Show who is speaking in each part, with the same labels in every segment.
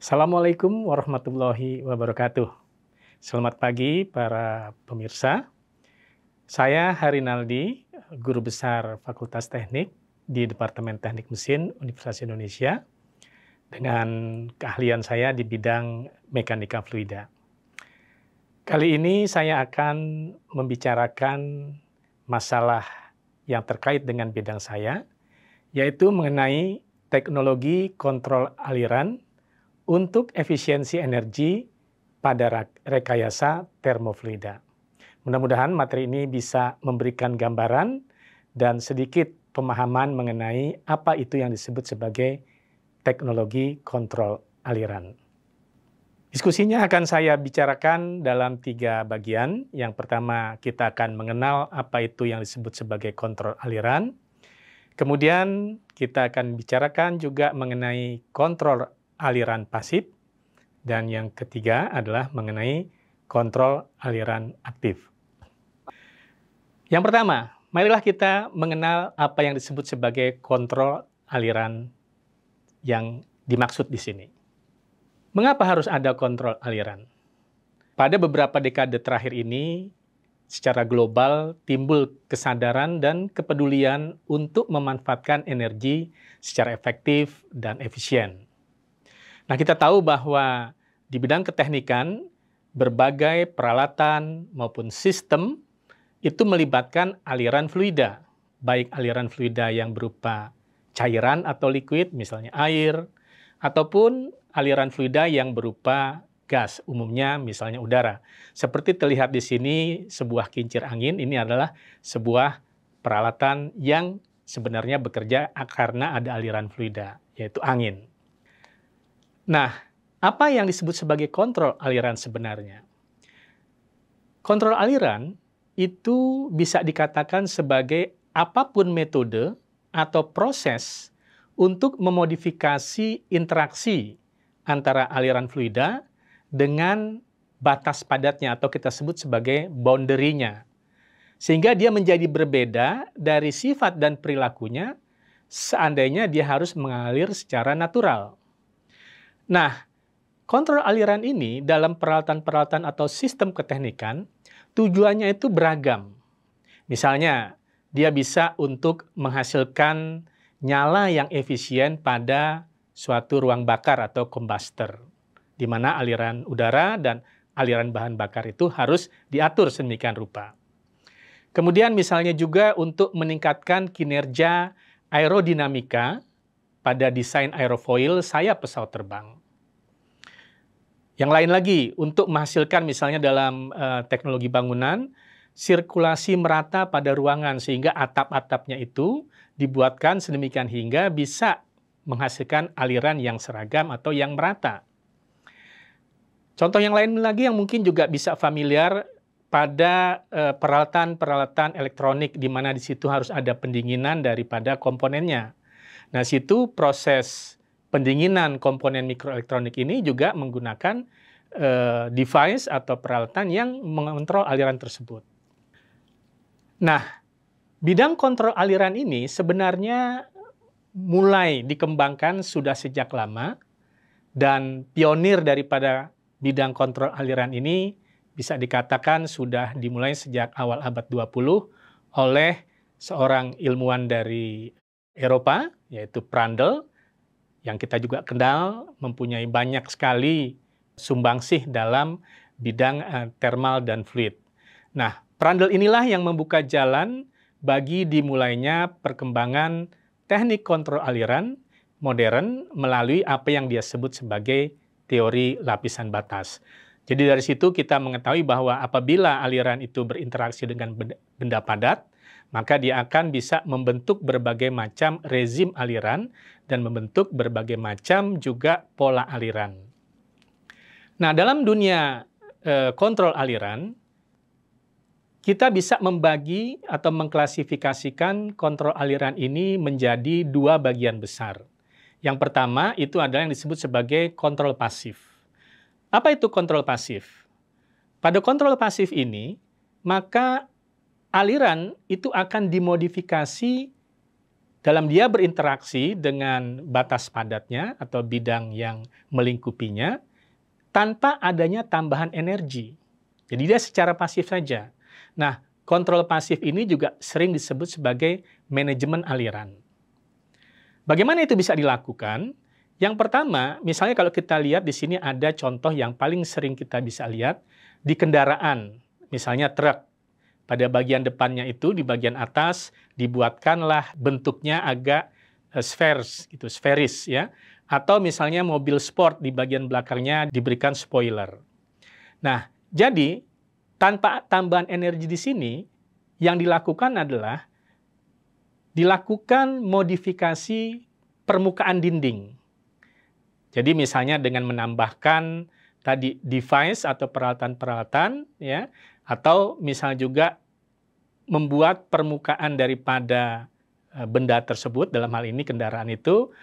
Speaker 1: Assalamualaikum warahmatullahi wabarakatuh. Selamat pagi para pemirsa. Saya Harinaldi, Guru Besar Fakultas Teknik di Departemen Teknik Mesin Universitas Indonesia dengan keahlian saya di bidang mekanika fluida. Kali ini saya akan membicarakan masalah yang terkait dengan bidang saya, yaitu mengenai teknologi kontrol aliran untuk efisiensi energi pada rekayasa termofluida. Mudah-mudahan materi ini bisa memberikan gambaran dan sedikit pemahaman mengenai apa itu yang disebut sebagai teknologi kontrol aliran. Diskusinya akan saya bicarakan dalam 3 bagian. Yang pertama, kita akan mengenal apa itu yang disebut sebagai kontrol aliran. Kemudian kita akan bicarakan juga mengenai kontrol aliran pasif, dan yang ketiga adalah mengenai kontrol aliran aktif. Yang pertama, marilah kita mengenal apa yang disebut sebagai kontrol aliran yang dimaksud di sini. Mengapa harus ada kontrol aliran? Pada beberapa dekade terakhir ini, secara global timbul kesadaran dan kepedulian untuk memanfaatkan energi secara efektif dan efisien. Nah, kita tahu bahwa di bidang keteknikan, berbagai peralatan maupun sistem itu melibatkan aliran fluida, baik aliran fluida yang berupa cairan atau liquid, misalnya air, ataupun aliran fluida yang berupa gas, umumnya misalnya udara. Seperti terlihat di sini sebuah kincir angin, ini adalah sebuah peralatan yang sebenarnya bekerja karena ada aliran fluida, yaitu angin. Nah, apa yang disebut sebagai kontrol aliran sebenarnya? Kontrol aliran itu bisa dikatakan sebagai apapun metode atau proses untuk memodifikasi interaksi antara aliran fluida dengan batas padatnya atau kita sebut sebagai boundary-nya. Sehingga dia menjadi berbeda dari sifat dan perilakunya seandainya dia harus mengalir secara natural. Nah, kontrol aliran ini dalam peralatan-peralatan atau sistem keteknikan, tujuannya itu beragam. Misalnya, dia bisa untuk menghasilkan nyala yang efisien pada suatu ruang bakar atau combustor, di mana aliran udara dan aliran bahan bakar itu harus diatur sedemikian rupa. Kemudian misalnya juga untuk meningkatkan kinerja aerodinamika pada desain aerofoil sayap pesawat terbang. Yang lain lagi, untuk menghasilkan misalnya dalam teknologi bangunan, sirkulasi merata pada ruangan sehingga atap-atapnya itu dibuatkan sedemikian hingga bisa menghasilkan aliran yang seragam atau yang merata. Contoh yang lain lagi yang mungkin juga bisa familiar pada peralatan-peralatan elektronik di mana di situ harus ada pendinginan daripada komponennya. Nah, situ proses pendinginan komponen mikroelektronik ini juga menggunakan device atau peralatan yang mengontrol aliran tersebut. Nah, bidang kontrol aliran ini sebenarnya mulai dikembangkan sudah sejak lama, dan pionir daripada bidang kontrol aliran ini bisa dikatakan sudah dimulai sejak awal abad 20 oleh seorang ilmuwan dari Eropa, yaitu Prandtl, yang kita juga kenal mempunyai banyak sekali sumbangsih dalam bidang thermal dan fluid. Nah, Prandtl inilah yang membuka jalan bagi dimulainya perkembangan teknik kontrol aliran modern melalui apa yang dia sebut sebagai teori lapisan batas. Jadi dari situ kita mengetahui bahwa apabila aliran itu berinteraksi dengan benda padat, maka dia akan bisa membentuk berbagai macam rezim aliran dan membentuk berbagai macam juga pola aliran. Nah, dalam dunia kontrol aliran, kita bisa membagi atau mengklasifikasikan kontrol aliran ini menjadi 2 bagian besar. Yang pertama itu adalah yang disebut sebagai kontrol pasif. Apa itu kontrol pasif? Pada kontrol pasif ini, maka aliran itu akan dimodifikasi dalam dia berinteraksi dengan batas padatnya atau bidang yang melingkupinya tanpa adanya tambahan energi. Jadi dia secara pasif saja. Nah, kontrol pasif ini juga sering disebut sebagai manajemen aliran. Bagaimana itu bisa dilakukan? Yang pertama, misalnya kalau kita lihat di sini ada contoh yang paling sering kita bisa lihat di kendaraan, misalnya truk. Pada bagian depannya itu, di bagian atas, dibuatkanlah bentuknya agak sferis ya. Atau misalnya mobil sport di bagian belakangnya diberikan spoiler. Nah, jadi tanpa tambahan energi di sini, yang dilakukan adalah dilakukan modifikasi permukaan dinding. Jadi misalnya dengan menambahkan tadi device atau peralatan-peralatan ya, atau misalnya juga membuat permukaan daripada benda tersebut, dalam hal ini kendaraan itu,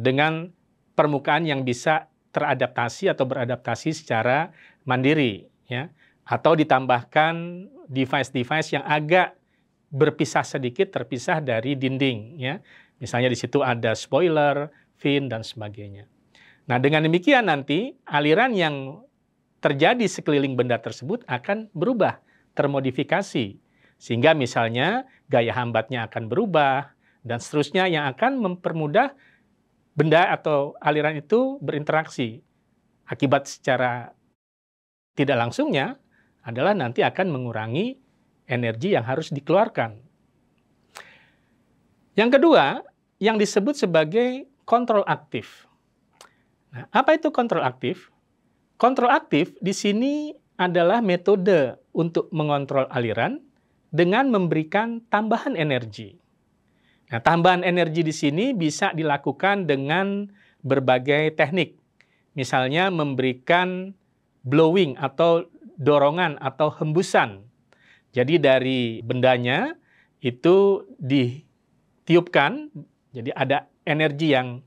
Speaker 1: dengan permukaan yang bisa teradaptasi atau beradaptasi secara mandiri, ya. Atau ditambahkan device-device yang agak berpisah sedikit, terpisah dari dinding, ya. Misalnya di situ ada spoiler, fin, dan sebagainya. Nah, dengan demikian nanti aliran yang terjadi sekeliling benda tersebut akan berubah, termodifikasi. Sehingga misalnya gaya hambatnya akan berubah, dan seterusnya yang akan mempermudah benda atau aliran itu berinteraksi. Akibat secara tidak langsungnya adalah nanti akan mengurangi energi yang harus dikeluarkan. Yang kedua, yang disebut sebagai kontrol aktif. Nah, apa itu kontrol aktif? Kontrol aktif di sini adalah metode untuk mengontrol aliran dengan memberikan tambahan energi. Nah, tambahan energi di sini bisa dilakukan dengan berbagai teknik. Misalnya memberikan blowing atau dorongan atau hembusan. Jadi dari bendanya itu ditiupkan, jadi ada energi yang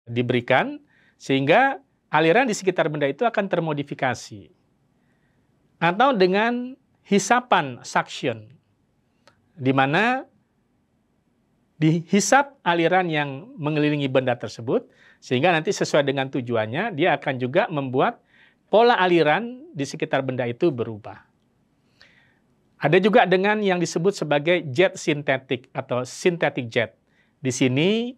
Speaker 1: diberikan sehingga aliran di sekitar benda itu akan termodifikasi. Atau dengan hisapan suction, di mana dihisap aliran yang mengelilingi benda tersebut, sehingga nanti sesuai dengan tujuannya, dia akan juga membuat pola aliran di sekitar benda itu berubah. Ada juga dengan yang disebut sebagai jet sintetik atau synthetic jet. Di sini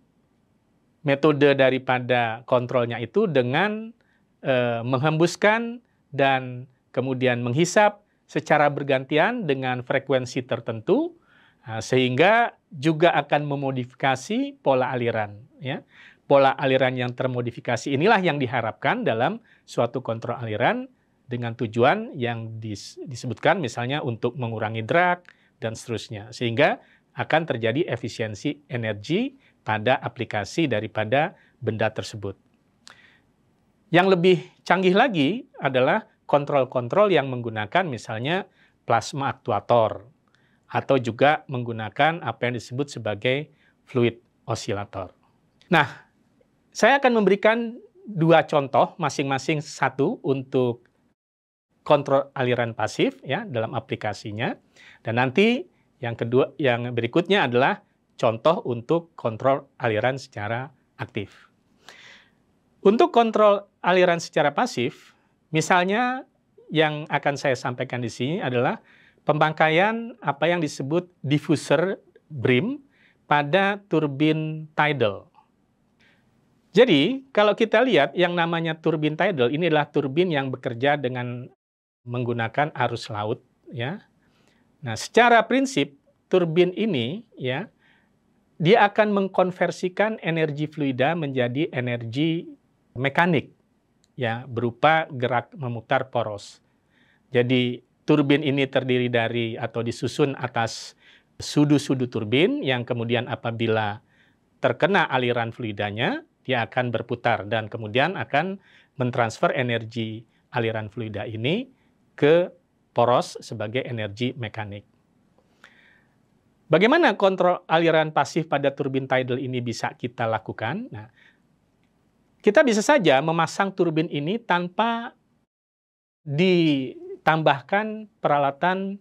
Speaker 1: metode daripada kontrolnya itu dengan menghembuskan dan kemudian menghisap secara bergantian dengan frekuensi tertentu, sehingga juga akan memodifikasi pola aliran. Ya. Pola aliran yang termodifikasi inilah yang diharapkan dalam suatu kontrol aliran dengan tujuan yang disebutkan misalnya untuk mengurangi drag dan seterusnya. Sehingga akan terjadi efisiensi energi pada aplikasi daripada benda tersebut. Yang lebih canggih lagi adalah kontrol-kontrol yang menggunakan misalnya plasma aktuator atau juga menggunakan apa yang disebut sebagai fluid osilator. Nah, saya akan memberikan dua contoh masing-masing satu untuk kontrol aliran pasif ya dalam aplikasinya, dan nanti yang kedua yang berikutnya adalah contoh untuk kontrol aliran secara aktif. Untuk kontrol aliran secara pasif, misalnya yang akan saya sampaikan di sini adalah pemakaian apa yang disebut diffuser brim pada turbin tidal. Jadi, kalau kita lihat yang namanya turbin tidal, ini adalah turbin yang bekerja dengan menggunakan arus laut, ya. Nah, secara prinsip turbin ini, ya, dia akan mengkonversikan energi fluida menjadi energi mekanik, ya, berupa gerak memutar poros. Jadi turbin ini terdiri dari atau disusun atas sudu-sudu turbin yang kemudian apabila terkena aliran fluidanya, dia akan berputar dan kemudian akan mentransfer energi aliran fluida ini ke poros sebagai energi mekanik. Bagaimana kontrol aliran pasif pada turbin tidal ini bisa kita lakukan? Nah, kita bisa saja memasang turbin ini tanpa ditambahkan peralatan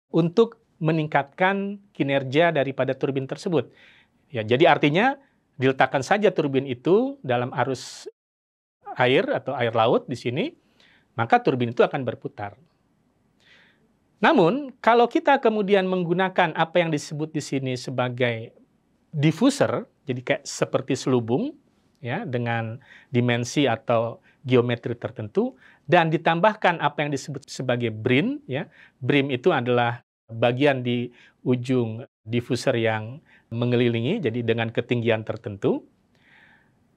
Speaker 1: untuk meningkatkan kinerja daripada turbin tersebut. Ya, jadi artinya diletakkan saja turbin itu dalam arus air atau air laut di sini, maka turbin itu akan berputar. Namun, kalau kita kemudian menggunakan apa yang disebut di sini sebagai diffuser, jadi kayak seperti selubung, ya, dengan dimensi atau geometri tertentu, dan ditambahkan apa yang disebut sebagai brim, ya. Brim itu adalah bagian di ujung diffuser yang mengelilingi, jadi dengan ketinggian tertentu,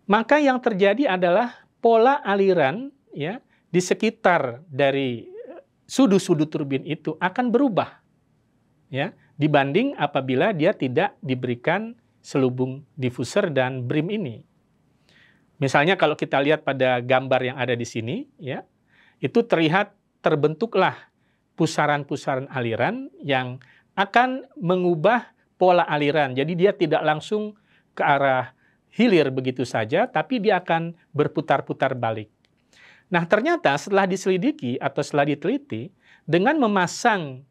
Speaker 1: maka yang terjadi adalah pola aliran, ya, di sekitar dari sudut-sudut turbin itu akan berubah, ya, dibanding apabila dia tidak diberikan selubung diffuser dan brim ini. Misalnya kalau kita lihat pada gambar yang ada di sini, ya, itu terlihat terbentuklah pusaran-pusaran aliran yang akan mengubah pola aliran. Jadi dia tidak langsung ke arah hilir begitu saja, tapi dia akan berputar-putar balik. Nah, ternyata setelah diselidiki atau setelah diteliti, dengan memasang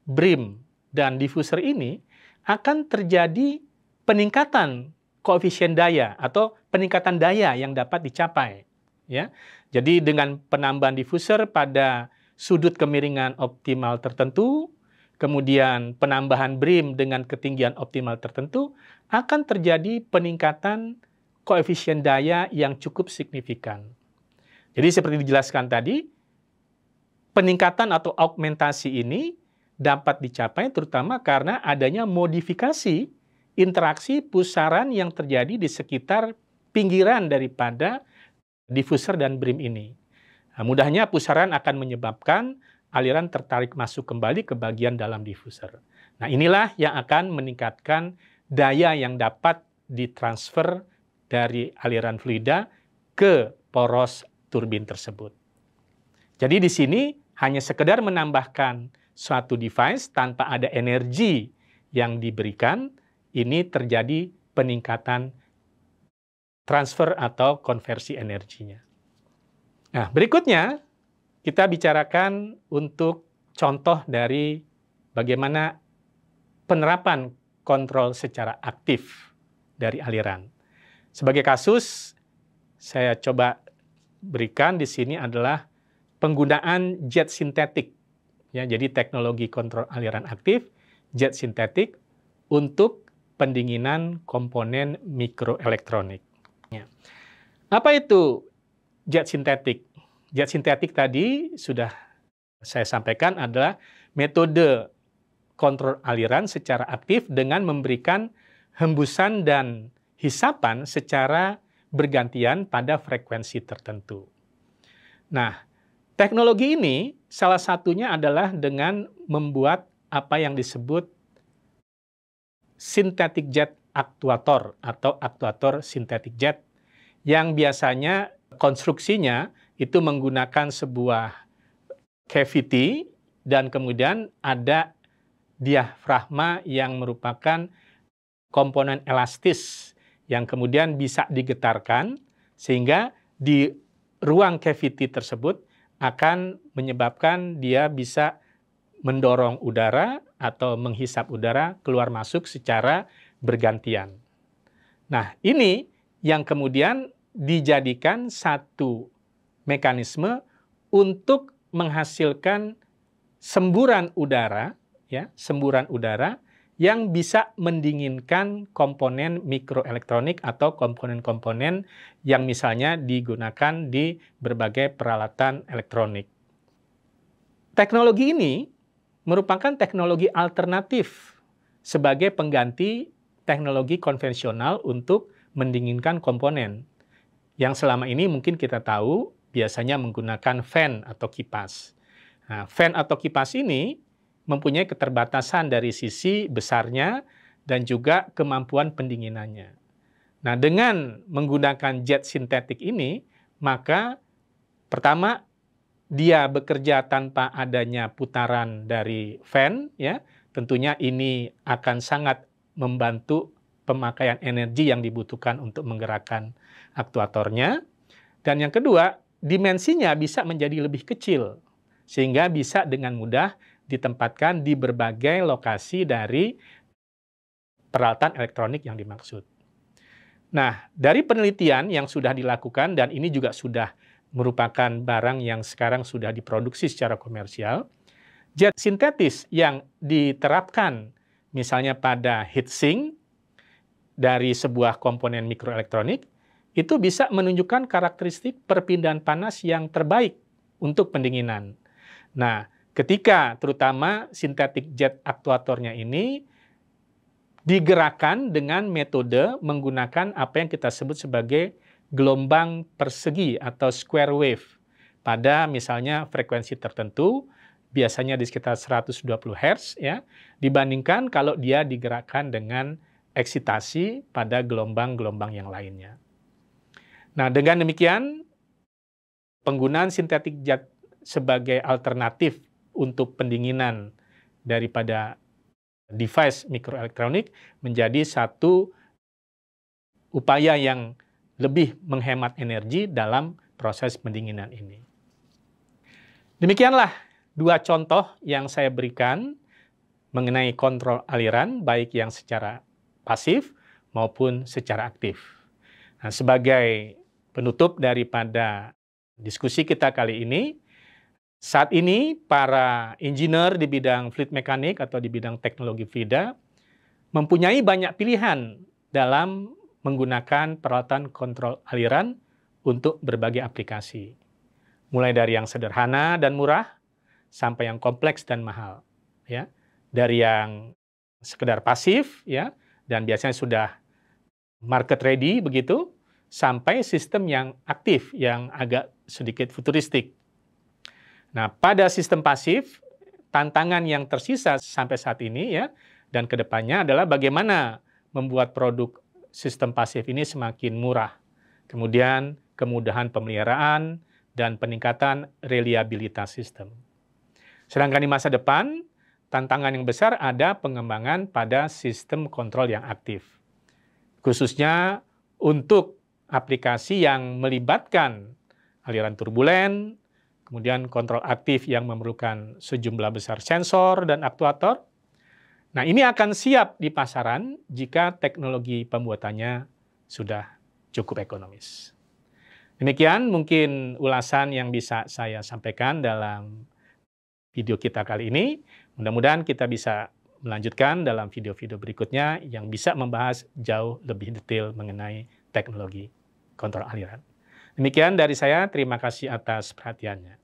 Speaker 1: brim dan diffuser ini akan terjadi peningkatan koefisien daya atau peningkatan daya yang dapat dicapai, ya. Jadi dengan penambahan diffuser pada sudut kemiringan optimal tertentu, kemudian penambahan brim dengan ketinggian optimal tertentu, akan terjadi peningkatan koefisien daya yang cukup signifikan. Jadi seperti dijelaskan tadi, peningkatan atau augmentasi ini dapat dicapai terutama karena adanya modifikasi interaksi pusaran yang terjadi di sekitar pinggiran daripada diffuser dan brim ini. Nah, mudahnya pusaran akan menyebabkan aliran tertarik masuk kembali ke bagian dalam diffuser. Nah, inilah yang akan meningkatkan daya yang dapat ditransfer dari aliran fluida ke poros turbin tersebut. Jadi di sini hanya sekedar menambahkan suatu device tanpa ada energi yang diberikan, ini terjadi peningkatan transfer atau konversi energinya. Nah, berikutnya kita bicarakan untuk contoh dari bagaimana penerapan kontrol secara aktif dari aliran. Sebagai kasus, saya coba berikan di sini adalah penggunaan jet sintetik, ya, jadi teknologi kontrol aliran aktif jet sintetik untuk pendinginan komponen mikroelektronik. Ya. Apa itu jet sintetik? Jet sintetik tadi sudah saya sampaikan adalah metode kontrol aliran secara aktif dengan memberikan hembusan dan hisapan secara bergantian pada frekuensi tertentu. Nah, teknologi ini salah satunya adalah dengan membuat apa yang disebut synthetic jet actuator atau aktuator synthetic jet yang biasanya konstruksinya itu menggunakan sebuah cavity dan kemudian ada diafragma yang merupakan komponen elastis yang kemudian bisa digetarkan sehingga di ruang cavity tersebut akan menyebabkan dia bisa mendorong udara atau menghisap udara keluar masuk secara bergantian. Nah, ini yang kemudian dijadikan satu mekanisme untuk menghasilkan semburan udara, ya, semburan udara yang bisa mendinginkan komponen mikroelektronik atau komponen-komponen yang misalnya digunakan di berbagai peralatan elektronik. Teknologi ini merupakan teknologi alternatif sebagai pengganti teknologi konvensional untuk mendinginkan komponen. Yang selama ini mungkin kita tahu biasanya menggunakan fan atau kipas. Nah, fan atau kipas ini mempunyai keterbatasan dari sisi besarnya dan juga kemampuan pendinginannya. Nah, dengan menggunakan jet sintetik ini, maka pertama dia bekerja tanpa adanya putaran dari fan, ya. Tentunya ini akan sangat membantu pemakaian energi yang dibutuhkan untuk menggerakkan aktuatornya. Dan yang kedua, dimensinya bisa menjadi lebih kecil sehingga bisa dengan mudah ditempatkan di berbagai lokasi dari peralatan elektronik yang dimaksud. Nah, dari penelitian yang sudah dilakukan, dan ini juga sudah merupakan barang yang sekarang sudah diproduksi secara komersial, jet sintetis yang diterapkan misalnya pada heatsink dari sebuah komponen mikroelektronik, itu bisa menunjukkan karakteristik perpindahan panas yang terbaik untuk pendinginan. Nah, ketika terutama sintetik jet aktuatornya ini digerakkan dengan metode menggunakan apa yang kita sebut sebagai gelombang persegi atau square wave pada misalnya frekuensi tertentu, biasanya di sekitar 120 Hz ya, dibandingkan kalau dia digerakkan dengan eksitasi pada gelombang-gelombang yang lainnya. Nah, dengan demikian, penggunaan sintetik jet sebagai alternatif untuk pendinginan daripada device mikroelektronik menjadi satu upaya yang lebih menghemat energi dalam proses pendinginan ini. Demikianlah dua contoh yang saya berikan mengenai kontrol aliran, baik yang secara pasif maupun secara aktif. Nah, sebagai penutup daripada diskusi kita kali ini, saat ini para engineer di bidang fluid mekanik atau di bidang teknologi fluida mempunyai banyak pilihan dalam menggunakan peralatan kontrol aliran untuk berbagai aplikasi. Mulai dari yang sederhana dan murah sampai yang kompleks dan mahal, ya. Dari yang sekedar pasif, ya, dan biasanya sudah market ready begitu, sampai sistem yang aktif, yang agak sedikit futuristik. Nah, pada sistem pasif, tantangan yang tersisa sampai saat ini ya, dan kedepannya adalah bagaimana membuat produk sistem pasif ini semakin murah. Kemudian kemudahan pemeliharaan dan peningkatan reliabilitas sistem. Sedangkan di masa depan, tantangan yang besar ada pengembangan pada sistem kontrol yang aktif. Khususnya untuk aplikasi yang melibatkan aliran turbulen, kemudian kontrol aktif yang memerlukan sejumlah besar sensor dan aktuator. Nah, ini akan siap di pasaran jika teknologi pembuatannya sudah cukup ekonomis. Demikian mungkin ulasan yang bisa saya sampaikan dalam video kita kali ini. Mudah-mudahan kita bisa melanjutkan dalam video-video berikutnya yang bisa membahas jauh lebih detail mengenai teknologi kontrol aliran. Demikian dari saya, terima kasih atas perhatiannya.